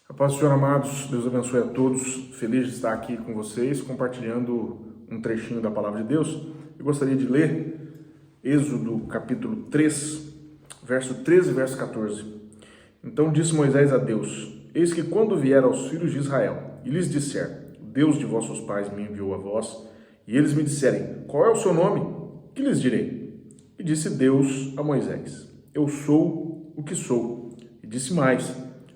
A paz do Senhor, amados, Deus abençoe a todos. Feliz de estar aqui com vocês, compartilhando um trechinho da Palavra de Deus. Eu gostaria de ler Êxodo capítulo 3, verso 13 e verso 14. Então disse Moisés a Deus: Eis que quando vier aos filhos de Israel e lhes disser, Deus de vossos pais me enviou a vós, e eles me disserem, qual é o seu nome? Que lhes direi? E disse Deus a Moisés, eu sou o que sou. E disse mais,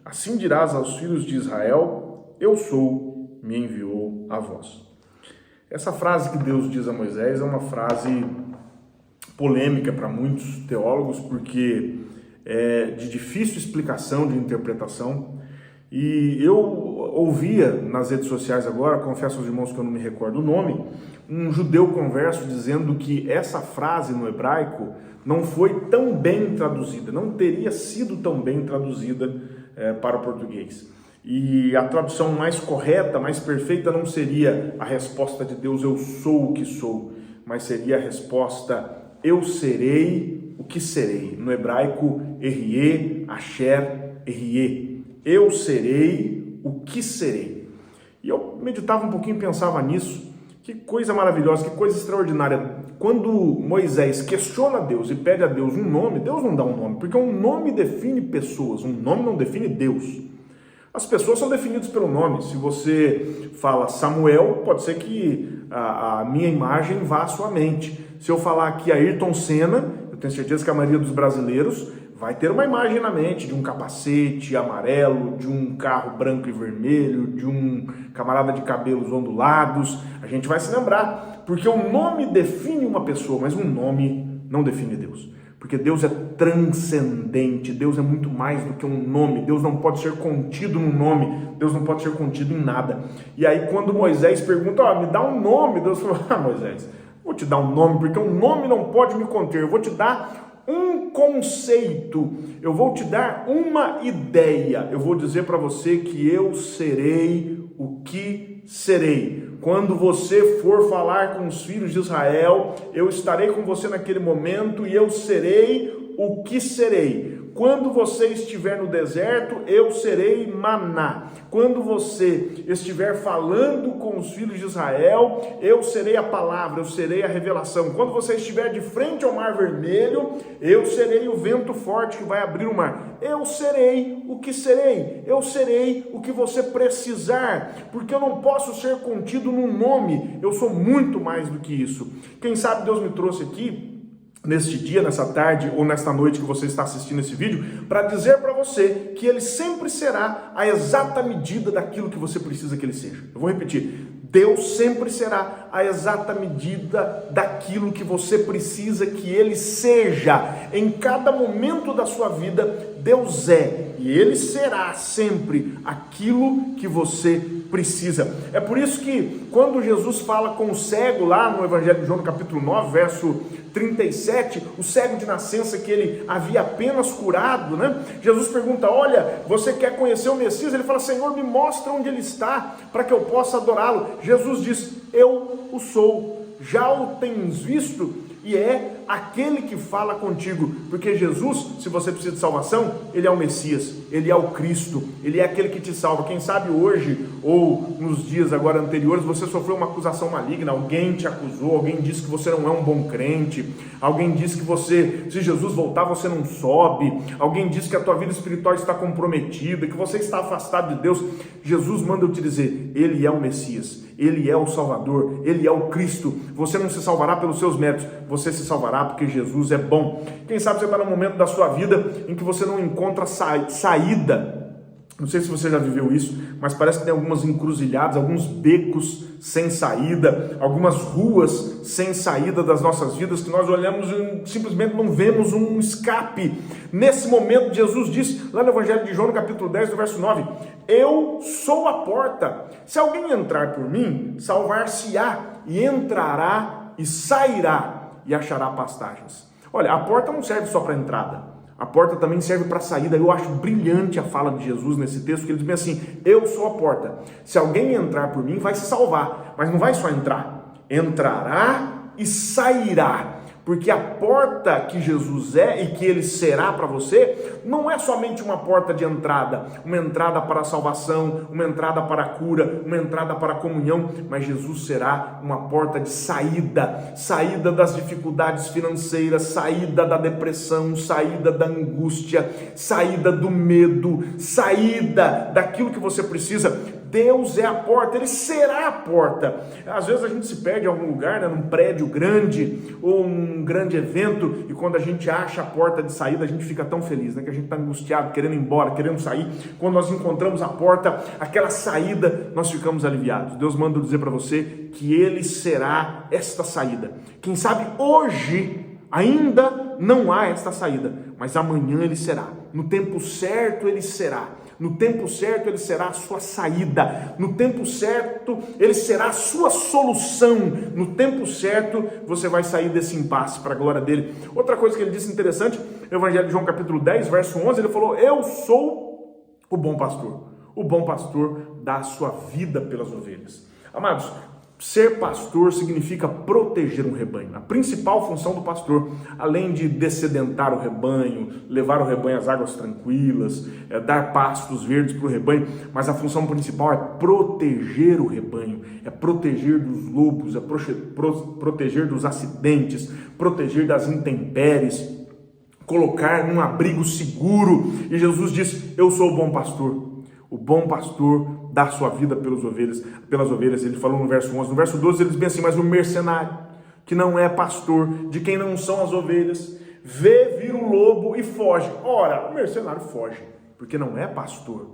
assim dirás aos filhos de Israel, eu sou, me enviou a vós. Essa frase que Deus diz a Moisés é uma frase polêmica para muitos teólogos, porque é de difícil explicação, de interpretação. E eu ouvia nas redes sociais agora, confesso aos irmãos que eu não me recordo o nome, um judeu converso dizendo que essa frase no hebraico não foi tão bem traduzida, não teria sido tão bem traduzida para o português. E a tradução mais correta, mais perfeita não seria a resposta de Deus, eu sou o que sou, mas seria a resposta, eu serei o que serei. No hebraico, Erie, Asher, Erie. Eu serei o que serei. E eu meditava um pouquinho e pensava nisso. Que coisa maravilhosa, que coisa extraordinária. Quando Moisés questiona Deus e pede a Deus um nome, Deus não dá um nome, porque um nome define pessoas, um nome não define Deus. As pessoas são definidas pelo nome. Se você fala Samuel, pode ser que a minha imagem vá à sua mente. Se eu falar aqui Ayrton Senna, eu tenho certeza que a maioria dos brasileiros vai ter uma imagem na mente de um capacete amarelo, de um carro branco e vermelho, de um camarada de cabelos ondulados. A gente vai se lembrar, porque o nome define uma pessoa, mas um nome não define Deus. Porque Deus é transcendente, Deus é muito mais do que um nome, Deus não pode ser contido num nome, Deus não pode ser contido em nada. E aí quando Moisés pergunta, me dá um nome, Deus falou, Moisés, vou te dar um nome, porque um nome não pode me conter, eu vou te dar um conceito, eu vou te dar uma ideia, eu vou dizer para você que eu serei o que serei. Quando você for falar com os filhos de Israel, eu estarei com você naquele momento e eu serei o que serei. Quando você estiver no deserto, eu serei maná. Quando você estiver falando com os filhos de Israel, eu serei a palavra, eu serei a revelação. Quando você estiver de frente ao mar vermelho, eu serei o vento forte que vai abrir o mar. Eu serei o que serei. Eu serei o que você precisar, porque eu não posso ser contido num nome. Eu sou muito mais do que isso. Quem sabe Deus me trouxe aqui neste dia, nessa tarde ou nesta noite que você está assistindo esse vídeo, para dizer para você que ele sempre será a exata medida daquilo que você precisa que ele seja. Eu vou repetir, Deus sempre será a exata medida daquilo que você precisa que ele seja. Em cada momento da sua vida, Deus é, e ele será sempre aquilo que você precisa. É por isso que quando Jesus fala com o cego lá no Evangelho de João, no capítulo 9, verso 37, o cego de nascença que ele havia apenas curado, né? Jesus pergunta, olha, você quer conhecer o Messias? Ele fala, Senhor, me mostra onde ele está, para que eu possa adorá-lo. Jesus diz, eu o sou, já o tens visto? E é aquele que fala contigo, porque Jesus, se você precisa de salvação, ele é o Messias, ele é o Cristo, ele é aquele que te salva. Quem sabe hoje, ou nos dias agora anteriores, você sofreu uma acusação maligna, alguém te acusou, alguém disse que você não é um bom crente, alguém disse que você, se Jesus voltar, você não sobe, alguém disse que a tua vida espiritual está comprometida, que você está afastado de Deus. Jesus manda eu te dizer, ele é o Messias, ele é o Salvador, ele é o Cristo. Você não se salvará pelos seus méritos, você se salvará porque Jesus é bom. Quem sabe você está num momento da sua vida em que você não encontra saída. Não sei se você já viveu isso, mas parece que tem algumas encruzilhadas, alguns becos sem saída, algumas ruas sem saída das nossas vidas, que nós olhamos e simplesmente não vemos um escape. Nesse momento, Jesus disse, lá no Evangelho de João, no capítulo 10, no verso 9, eu sou a porta. Se alguém entrar por mim, salvar-se-á, e entrará e sairá, e achará pastagens. Olha, a porta não serve só para entrada, a porta também serve para saída. Eu acho brilhante a fala de Jesus nesse texto, que ele diz bem assim, eu sou a porta, se alguém entrar por mim vai se salvar, mas não vai só entrar, entrará e sairá. Porque a porta que Jesus é e que ele será para você, não é somente uma porta de entrada, uma entrada para a salvação, uma entrada para a cura, uma entrada para a comunhão, mas Jesus será uma porta de saída, saída das dificuldades financeiras, saída da depressão, saída da angústia, saída do medo, saída daquilo que você precisa. Deus é a porta, Ele será a porta. Às vezes a gente se perde em algum lugar, né, num prédio grande ou um grande evento, e quando a gente acha a porta de saída, a gente fica tão feliz, né, que a gente está angustiado, querendo ir embora, querendo sair. Quando nós encontramos a porta, aquela saída, nós ficamos aliviados. Deus manda dizer para você que Ele será esta saída. Quem sabe hoje ainda não há esta saída, mas amanhã Ele será. No tempo certo Ele será. No tempo certo Ele será a sua saída. No tempo certo Ele será a sua solução. No tempo certo você vai sair desse impasse para a glória dele. Outra coisa que ele disse interessante, no Evangelho de João capítulo 10, verso 11, ele falou: eu sou o bom pastor. O bom pastor dá a sua vida pelas ovelhas. Amados, ser pastor significa proteger um rebanho. A principal função do pastor, além de dessedentar o rebanho, levar o rebanho às águas tranquilas, dar pastos verdes para o rebanho, mas a função principal é proteger o rebanho, é proteger dos lobos, é proteger dos acidentes, proteger das intempéries, colocar num abrigo seguro. E Jesus diz: eu sou o bom pastor. O bom pastor dá sua vida pelas ovelhas. Ele falou no verso 11. No verso 12 ele diz bem assim: mas o mercenário, que não é pastor, de quem não são as ovelhas, vê vir o lobo e foge. Ora, o mercenário foge, porque não é pastor.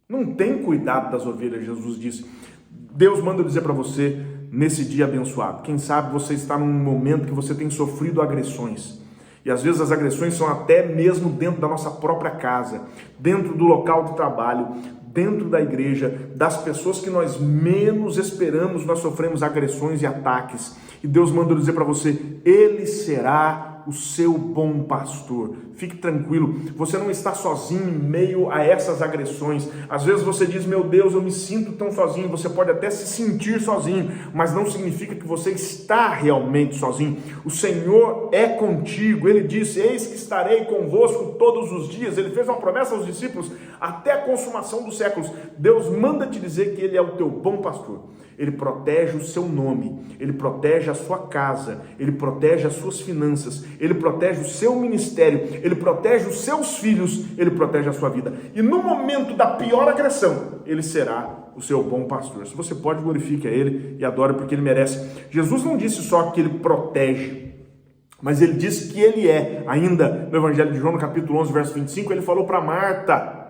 Não tem cuidado das ovelhas, Jesus disse. Deus manda dizer para você, nesse dia abençoado, quem sabe você está num momento que você tem sofrido agressões. E às vezes as agressões são até mesmo dentro da nossa própria casa, dentro do local de trabalho, dentro da igreja, das pessoas que nós menos esperamos, nós sofremos agressões e ataques. E Deus manda dizer para você: Ele será o seu bom pastor. Fique tranquilo, você não está sozinho em meio a essas agressões. Às vezes você diz: meu Deus, eu me sinto tão sozinho. Você pode até se sentir sozinho, mas não significa que você está realmente sozinho. O Senhor é contigo. Ele disse: eis que estarei convosco todos os dias. Ele fez uma promessa aos discípulos até a consumação dos séculos. Deus manda te dizer que Ele é o teu bom pastor. Ele protege o seu nome, Ele protege a sua casa, Ele protege as suas finanças, Ele protege o seu ministério, Ele protege os seus filhos, Ele protege a sua vida. E no momento da pior agressão, Ele será o seu bom pastor. Se você pode, glorifique a Ele e adore, porque Ele merece. Jesus não disse só que Ele protege, mas Ele disse que Ele é. Ainda no Evangelho de João, no capítulo 11, verso 25, Ele falou para Marta,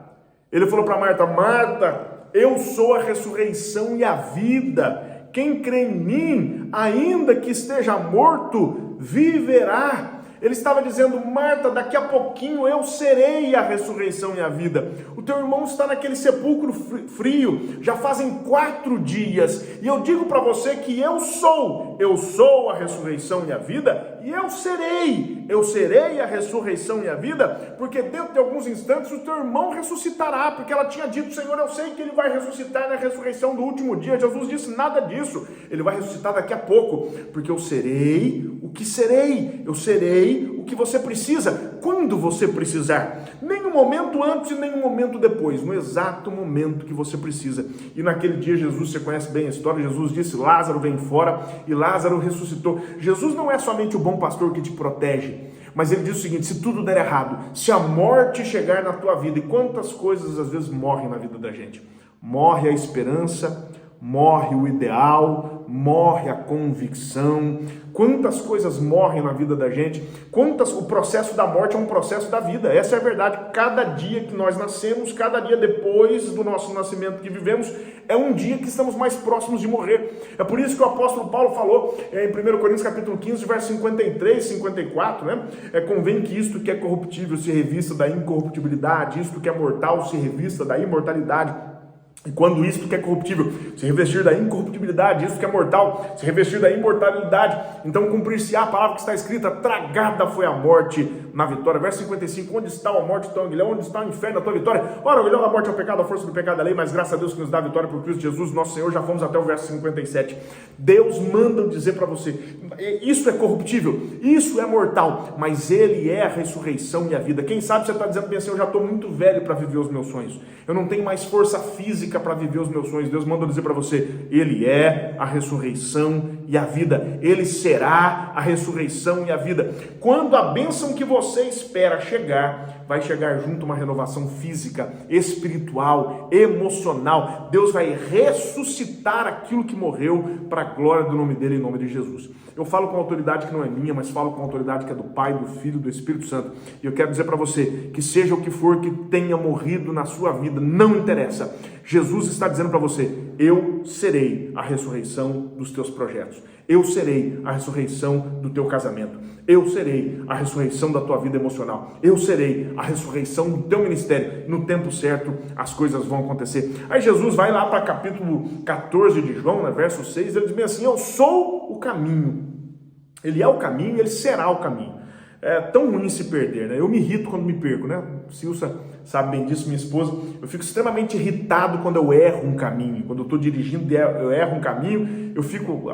Marta, eu sou a ressurreição e a vida. Quem crê em mim, ainda que esteja morto, viverá. Ele estava dizendo: Marta, daqui a pouquinho eu serei a ressurreição e a vida. O teu irmão está naquele sepulcro frio, já fazem 4 dias, e eu digo para você que eu sou a ressurreição e a vida, e eu serei a ressurreição e a vida, porque dentro de alguns instantes o teu irmão ressuscitará, porque ela tinha dito: Senhor, eu sei que ele vai ressuscitar na ressurreição do último dia. Jesus disse: nada disso, ele vai ressuscitar daqui a pouco, porque eu serei o que serei, eu serei o que você precisa, quando você precisar, nem um momento antes e nem um momento depois, no exato momento que você precisa. E naquele dia Jesus, você conhece bem a história, Jesus disse: Lázaro vem fora, e Lázaro ressuscitou. Jesus não é somente o bom pastor que te protege, mas ele diz o seguinte: se tudo der errado, se a morte chegar na tua vida, e quantas coisas às vezes morrem na vida da gente, morre a esperança, morre o ideal, morre a convicção, quantas coisas morrem na vida da gente, o processo da morte é um processo da vida, essa é a verdade. Cada dia que nós nascemos, cada dia depois do nosso nascimento que vivemos, é um dia que estamos mais próximos de morrer. É por isso que o apóstolo Paulo falou em 1 Coríntios capítulo 15, verso 53, 54, né? Convém que isto que é corruptível se revista da incorruptibilidade, isto que é mortal se revista da imortalidade. E quando isto que é corruptível se revestir da incorruptibilidade, isto que é mortal se revestir da imortalidade, então cumprir-se-á a palavra que está escrita: tragada foi a morte na vitória. Verso 55, onde está a morte, teu aguilhão? Onde está o inferno, a tua vitória? Ora, o aguilhão da morte é o pecado, a força do pecado é a lei, mas graças a Deus que nos dá a vitória por Cristo Jesus, nosso Senhor. Já fomos até o verso 57. Deus manda dizer para você, isso é corruptível, isso é mortal, mas Ele é a ressurreição e a vida. Quem sabe você está dizendo bem assim: eu já estou muito velho para viver os meus sonhos, eu não tenho mais força física para viver os meus sonhos. Deus manda dizer para você: Ele é a ressurreição e a vida. Ele será a ressurreição e a vida. Quando a bênção que você espera chegar, vai chegar junto uma renovação física, espiritual, emocional. Deus vai ressuscitar aquilo que morreu para a glória do nome dele, em nome de Jesus. Eu falo com autoridade que não é minha, mas falo com autoridade que é do Pai, do Filho e do Espírito Santo. E eu quero dizer para você que seja o que for que tenha morrido na sua vida, não interessa. Jesus está dizendo para você: eu serei a ressurreição dos teus projetos. Eu serei a ressurreição do teu casamento. Eu serei a ressurreição da tua vida emocional. Eu serei a ressurreição do teu ministério. No tempo certo, as coisas vão acontecer. Aí Jesus vai lá para capítulo 14 de João, né, verso 6, ele diz bem assim: eu sou o caminho. Ele é o caminho e ele será o caminho. É tão ruim se perder, né? Eu me irrito quando me perco, né? Silsa sabe bem disso, minha esposa. Eu fico extremamente irritado quando eu erro um caminho. Quando eu estou dirigindo e eu erro um caminho, eu fico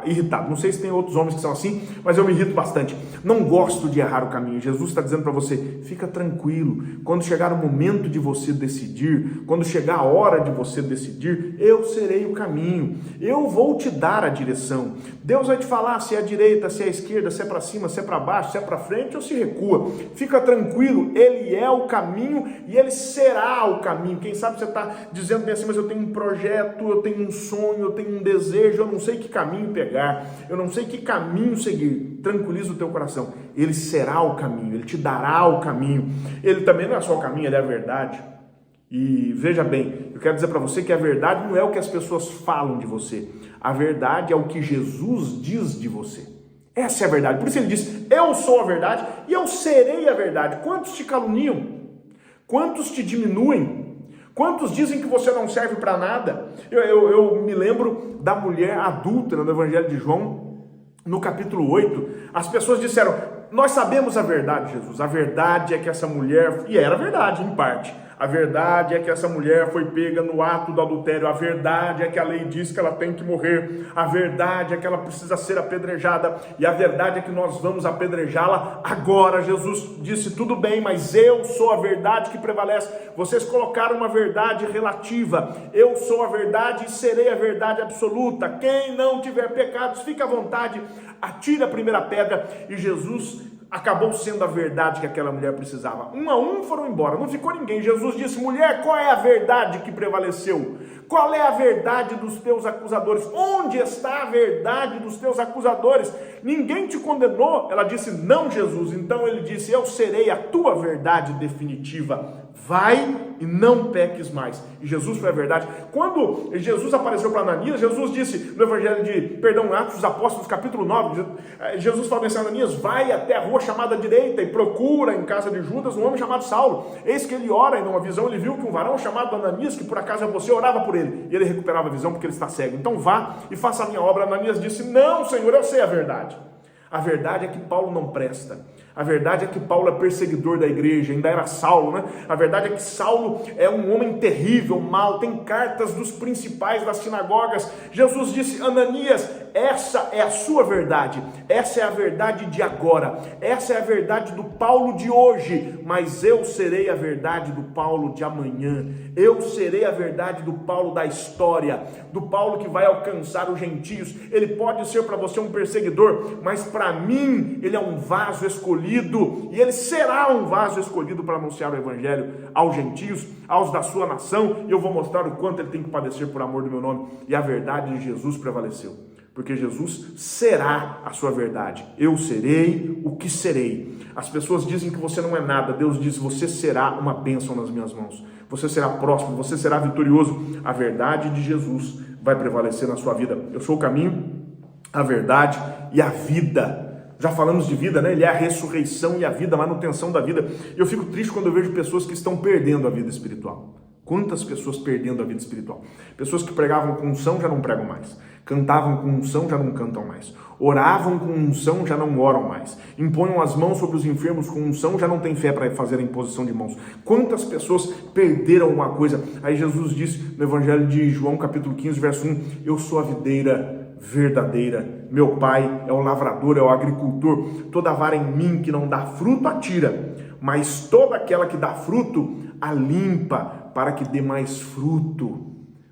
irritado. Não sei se tem outros homens que são assim, mas eu me irrito bastante. Não gosto de errar o caminho. Jesus está dizendo para você: fica tranquilo. Quando chegar o momento de você decidir, quando chegar a hora de você decidir, eu serei o caminho. Eu vou te dar a direção. Deus vai te falar se é a direita, se é a esquerda, se é para cima, se é para baixo, se é para frente ou se recua. Fica tranquilo. Ele é o caminho e ele será o caminho. Quem sabe você está dizendo bem assim: mas eu tenho um projeto, eu tenho um sonho, eu tenho um desejo, eu não sei que caminho pegar, eu não sei que caminho seguir. Tranquiliza o teu coração. Ele será o caminho, ele te dará o caminho. Ele também não é só o caminho, ele é a verdade. E veja bem, eu quero dizer para você que a verdade não é o que as pessoas falam de você. A verdade é o que Jesus diz de você. Essa é a verdade. Por isso ele diz: eu sou a verdade e eu serei a verdade. Quantos te caluniam? Quantos te diminuem? Quantos dizem que você não serve para nada? Eu me lembro da mulher adúltera no Evangelho de João, no capítulo 8. As pessoas disseram: nós sabemos a verdade, Jesus. A verdade é que essa mulher, e era verdade em parte, a verdade é que essa mulher foi pega no ato do adultério. A verdade é que a lei diz que ela tem que morrer. A verdade é que ela precisa ser apedrejada. E a verdade é que nós vamos apedrejá-la agora. Jesus disse: tudo bem, mas eu sou a verdade que prevalece. Vocês colocaram uma verdade relativa. Eu sou a verdade e serei a verdade absoluta. Quem não tiver pecados, fique à vontade, atire a primeira pedra. E Jesus acabou sendo a verdade que aquela mulher precisava. Um a um foram embora, não ficou ninguém. Jesus disse: mulher, qual é a verdade que prevaleceu? Qual é a verdade dos teus acusadores? Onde está a verdade dos teus acusadores? Ninguém te condenou? Ela disse: não, Jesus. Então ele disse: eu serei a tua verdade definitiva. Vai e não peques mais. E Jesus foi a verdade. Quando Jesus apareceu para Ananias, Jesus disse no Evangelho de, Atos dos Apóstolos, capítulo 9, Jesus falou assim: Ananias, vai até a rua chamada direita e procura em casa de Judas um homem chamado Saulo. Eis que ele ora, e numa visão ele viu que um varão chamado Ananias, que por acaso é você, orava por ele. E ele recuperava a visão porque ele está cego. Então vá e faça a minha obra. Ananias disse: não, Senhor, eu sei a verdade. A verdade é que Paulo não presta. A verdade é que Paulo é perseguidor da igreja, ainda era Saulo, né? A verdade é que Saulo é um homem terrível, mau, tem cartas dos principais das sinagogas. Jesus disse: Ananias, essa é a sua verdade, essa é a verdade de agora, essa é a verdade do Paulo de hoje, mas eu serei a verdade do Paulo de amanhã, eu serei a verdade do Paulo da história, do Paulo que vai alcançar os gentios. Ele pode ser para você um perseguidor, mas para mim ele é um vaso escolhido, e ele será um vaso escolhido para anunciar o evangelho aos gentios, aos da sua nação, e eu vou mostrar o quanto ele tem que padecer por amor do meu nome. E a verdade de Jesus prevaleceu, porque Jesus será a sua verdade. Eu serei o que serei. As pessoas dizem que você não é nada. Deus diz: você será uma bênção nas minhas mãos, você será próspero, você será vitorioso. A verdade de Jesus vai prevalecer na sua vida. Eu sou o caminho, a verdade e a vida. Já falamos de vida, né? Ele é a ressurreição e a vida, a manutenção da vida. E eu fico triste quando eu vejo pessoas que estão perdendo a vida espiritual. Quantas pessoas perdendo a vida espiritual? Pessoas que pregavam com unção já não pregam mais. Cantavam com unção já não cantam mais. Oravam com unção já não oram mais. Impunham as mãos sobre os enfermos com unção já não tem fé para fazer a imposição de mãos. Quantas pessoas perderam uma coisa? Aí Jesus disse no Evangelho de João, capítulo 15, verso 1, eu sou a videira verdadeira, meu pai é o lavrador, é o agricultor. Toda vara em mim que não dá fruto atira, mas toda aquela que dá fruto a limpa, para que dê mais fruto.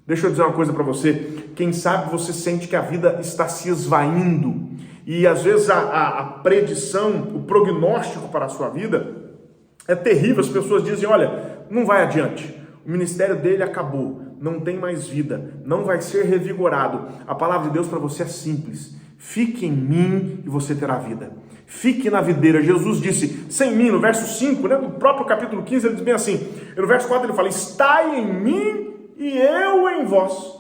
Deixa eu dizer uma coisa para você. Quem sabe você sente que a vida está se esvaindo e às vezes a predição, o prognóstico para a sua vida é terrível. As pessoas dizem, olha, não vai adiante. O ministério dele acabou, não tem mais vida, não vai ser revigorado. A palavra de Deus para você é simples. Fique em mim e você terá vida. Fique na videira. Jesus disse, sem mim, no verso 5, né, do próprio capítulo 15, ele diz bem assim. E no verso 4 ele fala, estai em mim e eu em vós.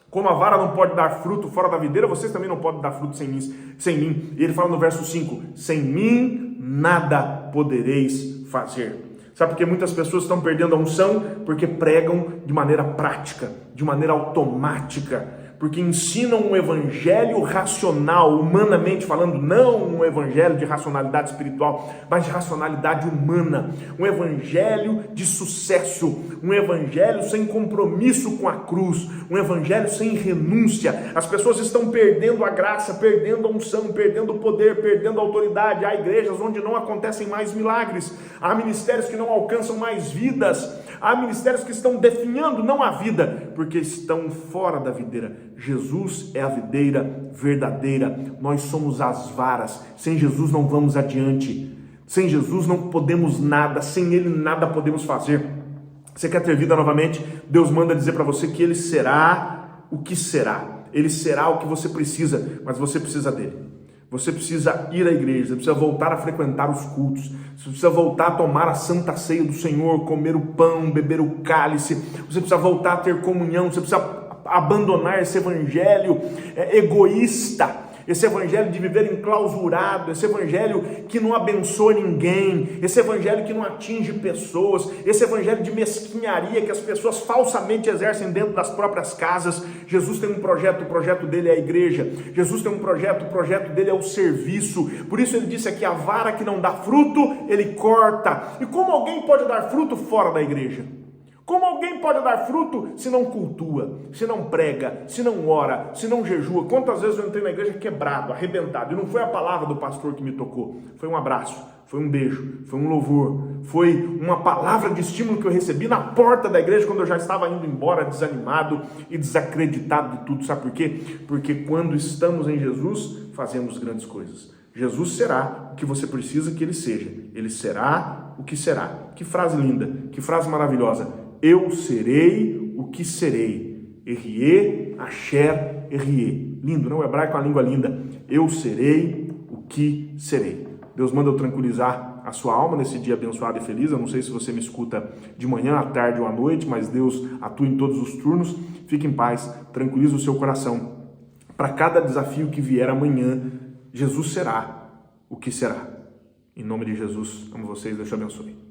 Como a vara não pode dar fruto fora da videira, vocês também não podem dar fruto sem mim. E ele fala no verso 5, sem mim nada podereis fazer. Sabe por que muitas pessoas estão perdendo a unção? Porque pregam de maneira prática, de maneira automática, porque ensinam um evangelho racional, humanamente falando, não um evangelho de racionalidade espiritual, mas de racionalidade humana, um evangelho de sucesso, um evangelho sem compromisso com a cruz, um evangelho sem renúncia. As pessoas estão perdendo a graça, perdendo a unção, perdendo o poder, perdendo a autoridade. Há igrejas onde não acontecem mais milagres, há ministérios que não alcançam mais vidas, há ministérios que estão definhando não a vida, porque estão fora da videira. Jesus é a videira verdadeira, nós somos as varas. Sem Jesus não vamos adiante, sem Jesus não podemos nada, sem Ele nada podemos fazer. Você quer ter vida novamente? Deus manda dizer para você que Ele será o que será, Ele será o que você precisa, mas você precisa dEle. Você precisa ir à igreja, você precisa voltar a frequentar os cultos, você precisa voltar a tomar a santa ceia do Senhor, comer o pão, beber o cálice, você precisa voltar a ter comunhão, você precisa abandonar esse evangelho egoísta, esse evangelho de viver enclausurado, esse evangelho que não abençoa ninguém, esse evangelho que não atinge pessoas, esse evangelho de mesquinharia que as pessoas falsamente exercem dentro das próprias casas. Jesus tem um projeto, o projeto dele é a igreja. Jesus tem um projeto, o projeto dele é o serviço. Por isso ele disse aqui, a vara que não dá fruto, ele corta. E como alguém pode dar fruto fora da igreja? Como alguém pode dar fruto se não cultua, se não prega, se não ora, se não jejua? Quantas vezes eu entrei na igreja quebrado, arrebentado, e não foi a palavra do pastor que me tocou, foi um abraço, foi um beijo, foi um louvor, foi uma palavra de estímulo que eu recebi na porta da igreja quando eu já estava indo embora, desanimado e desacreditado de tudo. Sabe por quê? Porque quando estamos em Jesus, fazemos grandes coisas. Jesus será o que você precisa que Ele seja. Ele será o que será. Que frase linda, que frase maravilhosa. Eu serei o que serei. Erie, Asher, Erie. Lindo, não? O hebraico é uma língua linda. Eu serei o que serei. Deus manda eu tranquilizar a sua alma nesse dia abençoado e feliz. Eu não sei se você me escuta de manhã, à tarde ou à noite, mas Deus atua em todos os turnos. Fique em paz, tranquilize o seu coração. Para cada desafio que vier amanhã, Jesus será o que será. Em nome de Jesus, amo vocês, Deus te abençoe.